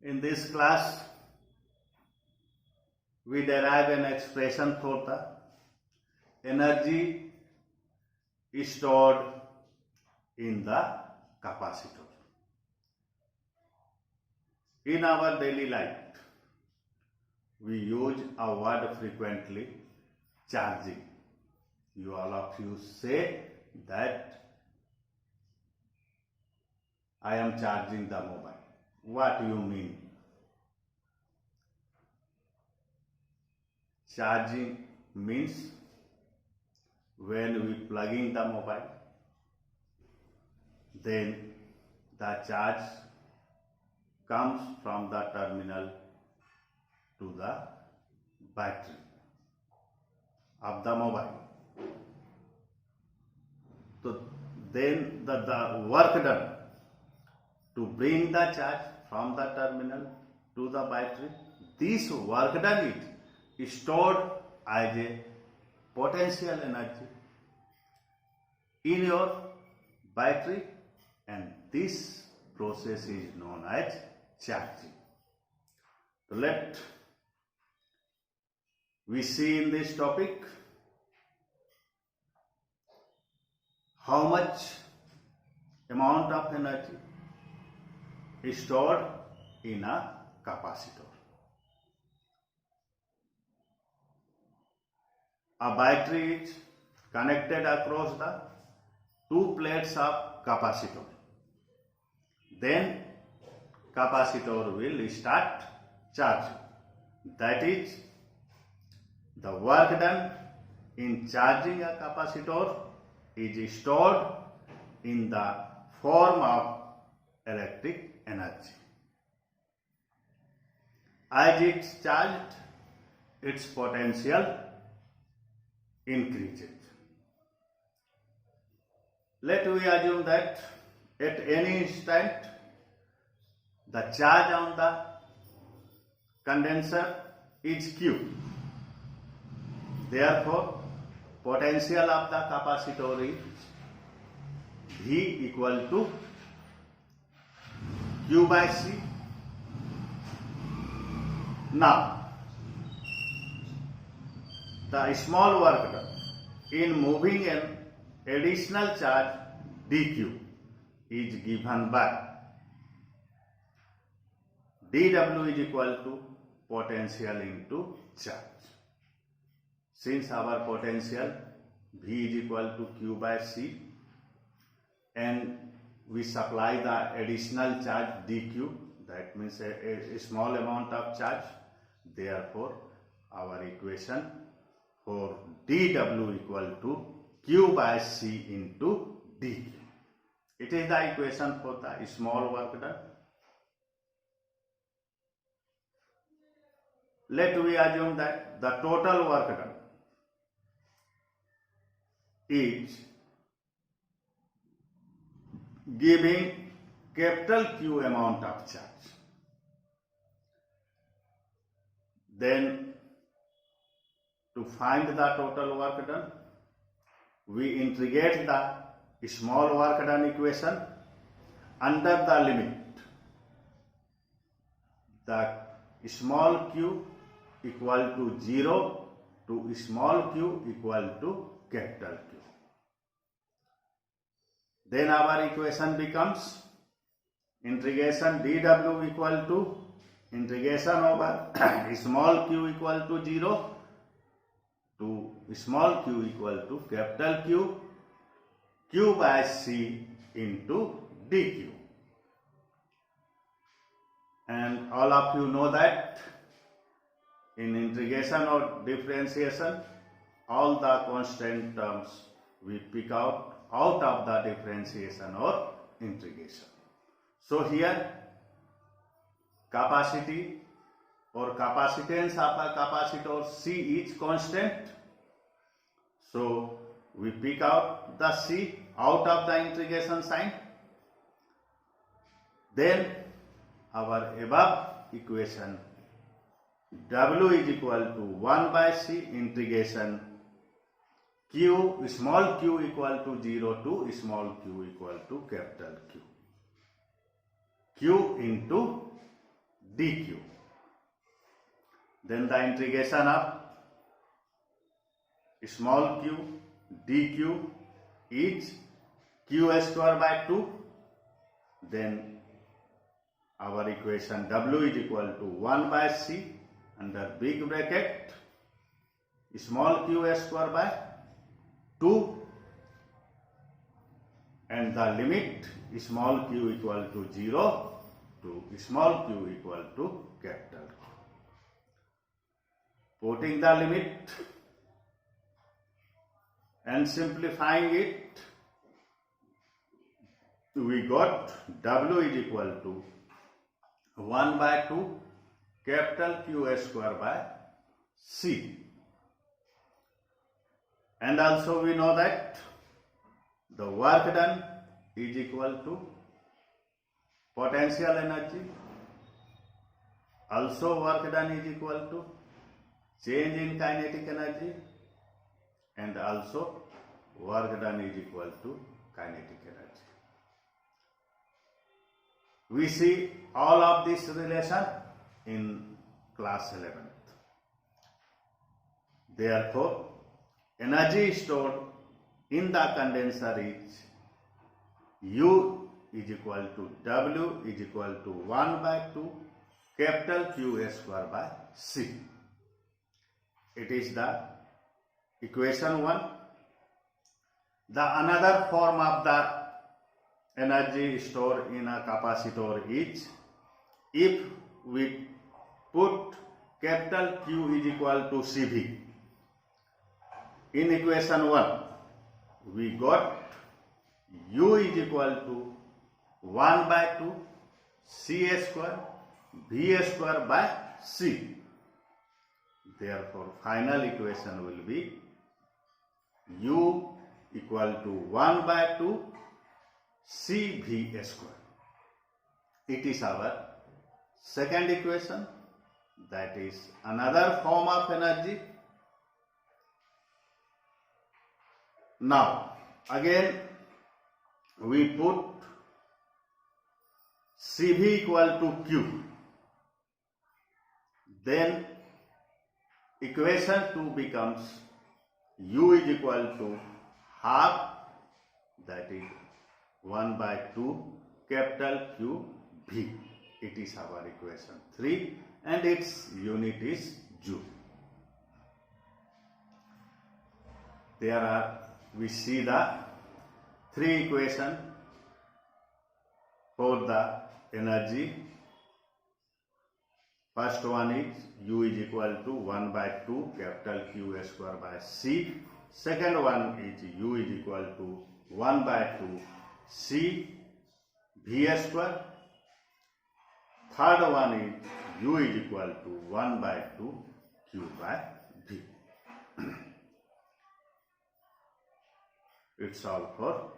In this class, we derive an expression for the energy stored in the capacitor. In our daily life, we use a word frequently, charging. You all of you say that I am charging the mobile. What do you mean? Charging means when we plug in the mobile, then the charge comes from the terminal to the battery of the mobile. So then the work done to bring the charge from the terminal to the battery, this work done is stored as a potential energy in your battery, and this process is known as charging. So let we see in this topic how much amount of energy is stored in a capacitor. A battery is connected across the two plates of capacitor. Then capacitor will start charging. That is, the work done in charging a capacitor is stored in the form of electric energy. As it's charged, its potential increases. Let we assume that at any instant the charge on the condenser is Q. Therefore, potential of the capacitor is V equal to Q by C. Now, the small work done in moving an additional charge dq is given by dw is equal to potential into charge. Since our potential V is equal to Q by C and we supply the additional charge dq, that means a small amount of charge, therefore our equation for dw equal to Q by C into dq. It is the equation for the small work done. Let we assume that the total work done is giving capital Q amount of charge. Then to find the total work done, we integrate the small work done equation under the limit. The small q equal to 0 to small q equal to capital Q. Then our equation becomes integration dw equal to integration over small q equal to 0 to small q equal to capital Q, Q by C into dq. And all of you know that in integration or differentiation, all the constant terms we pick out of the differentiation or integration. So here capacity or capacitance of a capacitor C is constant. So we pick out the C out of the integration sign. Then our above equation W is equal to 1 by C integration Q, small q equal to 0 to small q equal to capital Q. Q into dq. Then the integration of small q dq is q square by 2. Then our equation w is equal to 1 by c under big bracket small q square by 2, and the limit small q equal to 0 to small q equal to capital Q. Putting the limit and simplifying it, we got w is equal to 1 by 2 capital Q square by c. And also we know that the work done is equal to potential energy. Also work done is equal to change in kinetic energy, and also work done is equal to kinetic energy. We see all of this relation in class 11th. Therefore, energy stored in the condenser is U is equal to W is equal to 1 by 2 capital Q square by C. It is the equation 1. The another form of the energy stored in a capacitor is, if we put capital Q is equal to CV in equation 1, we got U is equal to 1 by 2 C square V square by C. Therefore, final equation will be U equal to 1 by 2 CV square. It is our second equation, that is another form of energy. Now, again we put CV equal to Q. Then equation 2 becomes U is equal to half, that is 1 by 2 capital Q V. It is our equation 3 and its unit is Joule. We see the three equations for the energy. First one is U is equal to 1 by 2 capital Q square by C. Second one is U is equal to 1 by 2 C V square. Third one is U is equal to 1 by 2 Q by V. It's all for